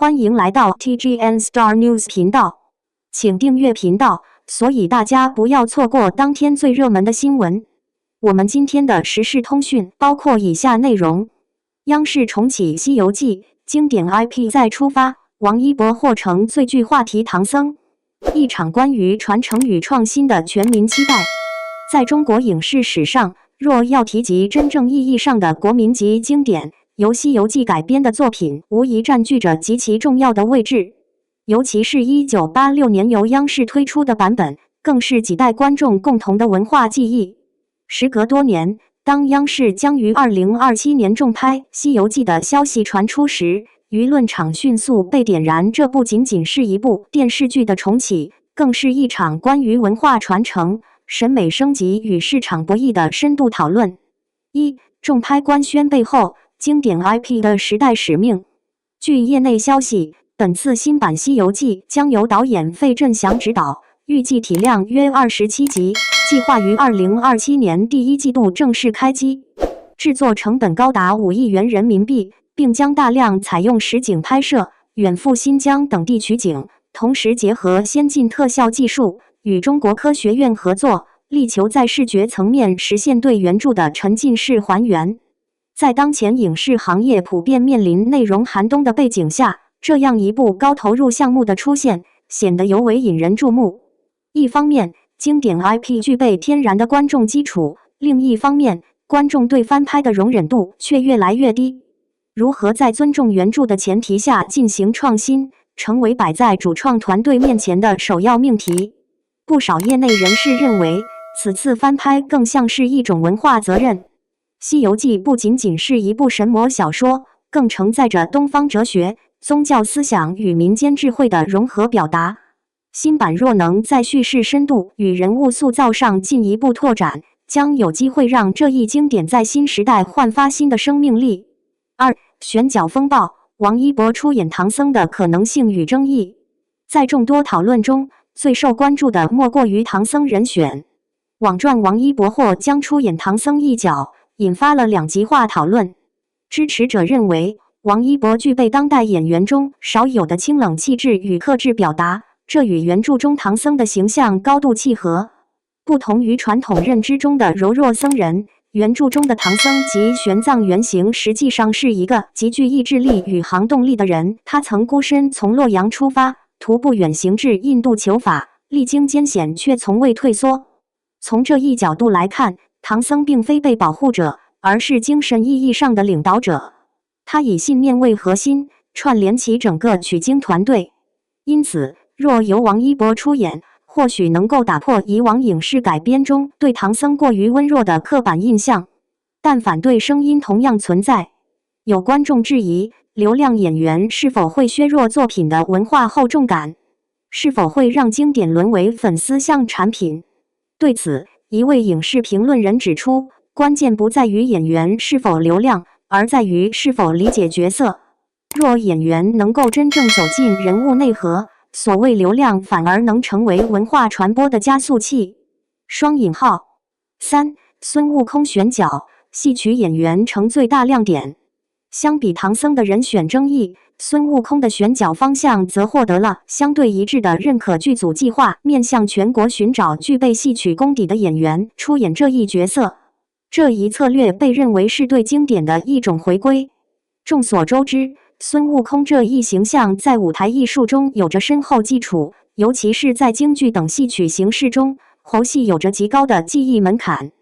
欢迎来到 TGN Star News 频道，请订阅频道，所以大家不要错过当天最热门的新闻。我们今天的时事通讯包括以下内容：央视重启《西游记》，经典 IP 再出发，王一博获成最具话题唐僧。一场关于传承与创新的全民期待。在中国影视史上，若要提及真正意义上的国民级经典，由《西游记》改编的作品无疑占据着极其重要的位置。尤其是1986年由央视推出的版本，更是几代观众共同的文化记忆。时隔多年，当央视将于2027年重拍《西游记》的消息传出时，舆论场迅速被点燃。这不仅仅是一部电视剧的重启，更是一场关于文化传承、审美升级与市场博弈的深度讨论。一、重拍官宣背后，经典 IP 的时代使命。据业内消息，本次新版《西游记》将由导演费振翔执导，预计体量约27集，计划于2027年第一季度正式开机，制作成本高达5亿元人民币，并将大量采用实景拍摄，远赴新疆等地取景，同时结合先进特效技术，与中国科学院合作，力求在视觉层面实现对原著的沉浸式还原。在当前影视行业普遍面临内容寒冬的背景下，这样一部高投入项目的出现，显得尤为引人注目。一方面，经典 IP 具备天然的观众基础，另一方面，观众对翻拍的容忍度却越来越低。如何在尊重原著的前提下进行创新，成为摆在主创团队面前的首要命题。不少业内人士认为，此次翻拍更像是一种文化责任。《西游记》不仅仅是一部神魔小说，更承载着东方哲学、宗教思想与民间智慧的融合表达。新版若能在叙事深度与人物塑造上进一步拓展，将有机会让这一经典在新时代焕发新的生命力。二、选角风暴，王一博出演唐僧的可能性与争议。在众多讨论中，最受关注的莫过于唐僧人选。网传王一博或将出演唐僧一角，引发了两极化讨论。支持者认为，王一博具备当代演员中少有的清冷气质与克制表达，这与原著中唐僧的形象高度契合。不同于传统认知中的柔弱僧人，原著中的唐僧及玄奘原型实际上是一个极具意志力与行动力的人。他曾孤身从洛阳出发，徒步远行至印度求法，历经艰险却从未退缩。从这一角度来看，唐僧并非被保护者，而是精神意义上的领导者。他以信念为核心，串联起整个取经团队。因此，若由王一博出演，或许能够打破以往影视改编中对唐僧过于温弱的刻板印象。但反对声音同样存在。有观众质疑，流量演员是否会削弱作品的文化厚重感？是否会让经典沦为粉丝向产品？对此，一位影视评论人指出，关键不在于演员是否流量，而在于是否理解角色。若演员能够真正走进人物内核，所谓流量反而能成为文化传播的加速器。双引号。三、孙悟空选角，戏曲演员成最大亮点。相比唐僧的人选争议，孙悟空的选角方向则获得了相对一致的认可。剧组计划面向全国寻找具备戏曲功底的演员出演这一角色。这一策略被认为是对经典的一种回归。众所周知，孙悟空这一形象在舞台艺术中有着深厚基础，尤其是在京剧等戏曲形式中，猴戏有着极高的技艺门槛。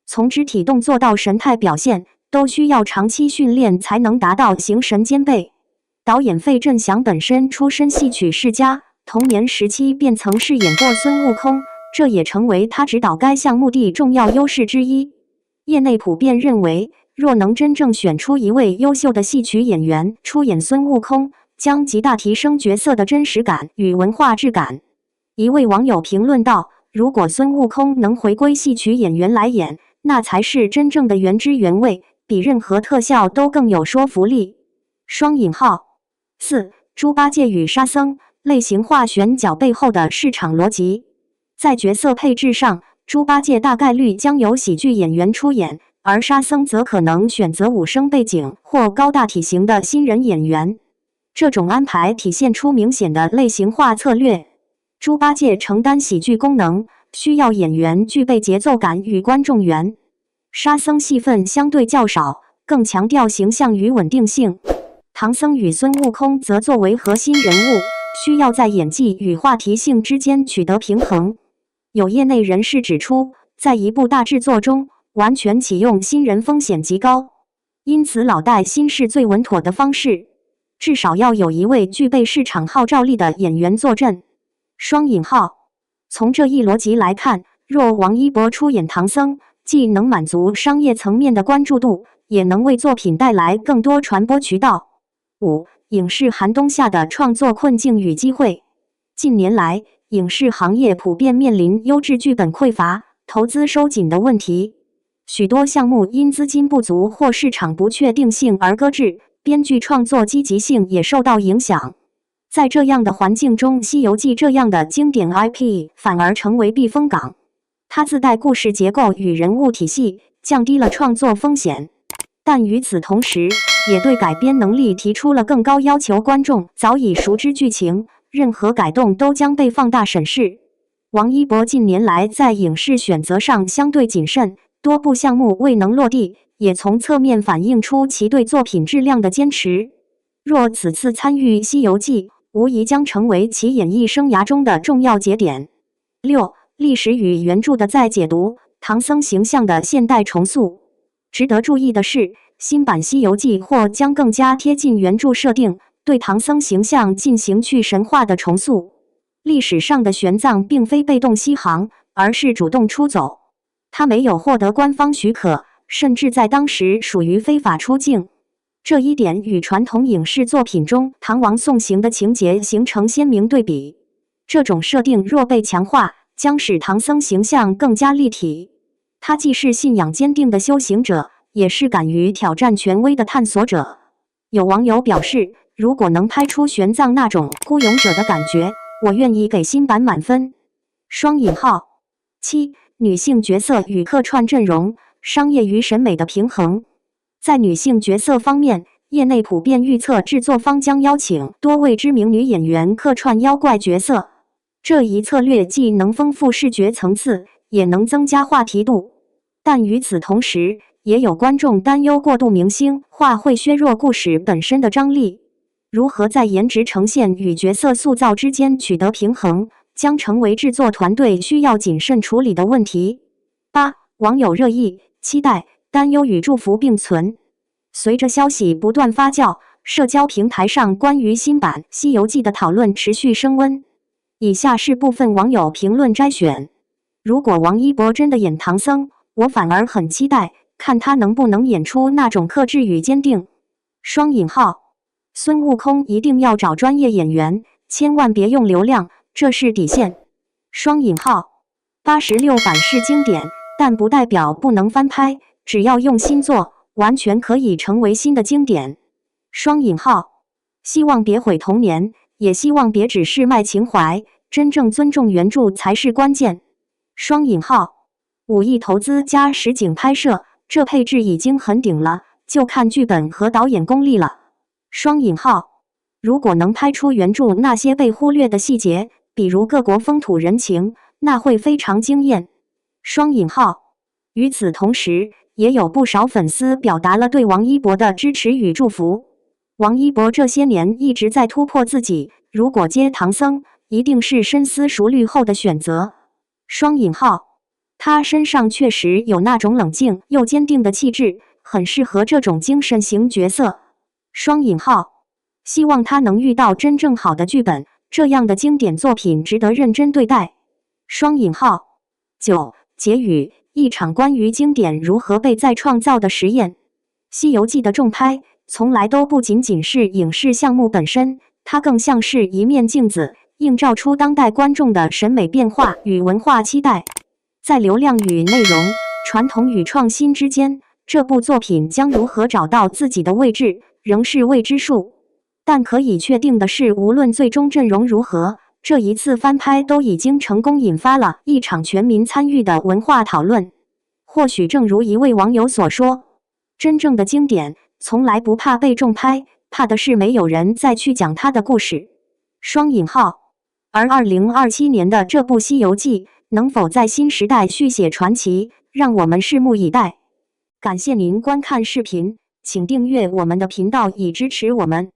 从肢体动作到神态表现，都需要长期训练才能达到形神兼备。导演费振翔本身出身戏曲世家，童年时期便曾饰演过孙悟空，这也成为他指导该项目的重要优势之一。业内普遍认为，若能真正选出一位优秀的戏曲演员出演孙悟空，将极大提升角色的真实感与文化质感。一位网友评论道，如果孙悟空能回归戏曲演员来演，那才是真正的原汁原味，比任何特效都更有说服力。双引号。四、猪八戒与沙僧类型化选角背后的市场逻辑。在角色配置上，猪八戒大概率将由喜剧演员出演，而沙僧则可能选择武生背景或高大体型的新人演员。这种安排体现出明显的类型化策略。猪八戒承担喜剧功能，需要演员具备节奏感与观众缘。沙僧戏份相对较少，更强调形象与稳定性。唐僧与孙悟空则作为核心人物，需要在演技与话题性之间取得平衡。有业内人士指出，在一部大制作中，完全启用新人风险极高，因此老带新是最稳妥的方式。至少要有一位具备市场号召力的演员坐镇。双引号。从这一逻辑来看，若王一博出演唐僧，既能满足商业层面的关注度，也能为作品带来更多传播渠道。5. 影视寒冬下的创作困境与机会。近年来，影视行业普遍面临优质剧本匮乏、投资收紧的问题，许多项目因资金不足或市场不确定性而搁置，编剧创作积极性也受到影响。在这样的环境中，《西游记》这样的经典 IP 反而成为避风港。它自带故事结构与人物体系，降低了创作风险。但与此同时，也对改编能力提出了更高要求。观众早已熟知剧情，任何改动都将被放大审视。王一博近年来在影视选择上相对谨慎，多部项目未能落地，也从侧面反映出其对作品质量的坚持。若此次参与《西游记》，无疑将成为其演艺生涯中的重要节点。6. 历史与原著的再解读，唐僧形象的现代重塑。值得注意的是，新版《西游记》或将更加贴近原著设定，对唐僧形象进行去神话的重塑。历史上的玄奘并非被动西航，而是主动出走。他没有获得官方许可，甚至在当时属于非法出境。这一点与传统影视作品中唐王送行的情节形成鲜明对比。这种设定若被强化，将使唐僧形象更加立体。他既是信仰坚定的修行者，也是敢于挑战权威的探索者。有网友表示，如果能拍出玄奘那种孤勇者的感觉，我愿意给新版满分。双引号。7. 女性角色与客串阵容，商业与审美的平衡。在女性角色方面，业内普遍预测制作方将邀请多位知名女演员客串妖怪角色。这一策略既能丰富视觉层次，也能增加话题度。但与此同时，也有观众担忧过度明星化会削弱故事本身的张力。如何在颜值呈现与角色塑造之间取得平衡，将成为制作团队需要谨慎处理的问题。8. 网友热议，期待、担忧与祝福并存。随着消息不断发酵，社交平台上关于新版《西游记》的讨论持续升温。以下是部分网友评论摘选。如果王一博真的演唐僧，我反而很期待看他能不能演出那种克制与坚定。双引号。孙悟空一定要找专业演员，千万别用流量，这是底线。双引号。86版是经典，但不代表不能翻拍，只要用心做，完全可以成为新的经典。双引号。希望别毁童年，也希望别只是卖情怀，真正尊重原著才是关键。双引号。5亿投资加实景拍摄，这配置已经很顶了，就看剧本和导演功力了。双引号。如果能拍出原著那些被忽略的细节，比如各国风土人情，那会非常惊艳。双引号。与此同时，也有不少粉丝表达了对王一博的支持与祝福。王一博这些年一直在突破自己，如果接唐僧，一定是深思熟虑后的选择。双引号。他身上确实有那种冷静又坚定的气质，很适合这种精神型角色。双引号。希望他能遇到真正好的剧本，这样的经典作品值得认真对待。双引号。9. 结语，一场关于经典如何被再创造的实验。《西游记》的重拍从来都不仅仅是影视项目本身，它更像是一面镜子，映照出当代观众的审美变化与文化期待。在流量与内容、传统与创新之间，这部作品将如何找到自己的位置，仍是未知数。但可以确定的是，无论最终阵容如何，这一次翻拍都已经成功引发了一场全民参与的文化讨论。或许正如一位网友所说，真正的经典从来不怕被重拍，怕的是没有人再去讲他的故事。双引号。而2027年的这部《西游记》能否在新时代续写传奇，让我们拭目以待。感谢您观看视频，请订阅我们的频道以支持我们。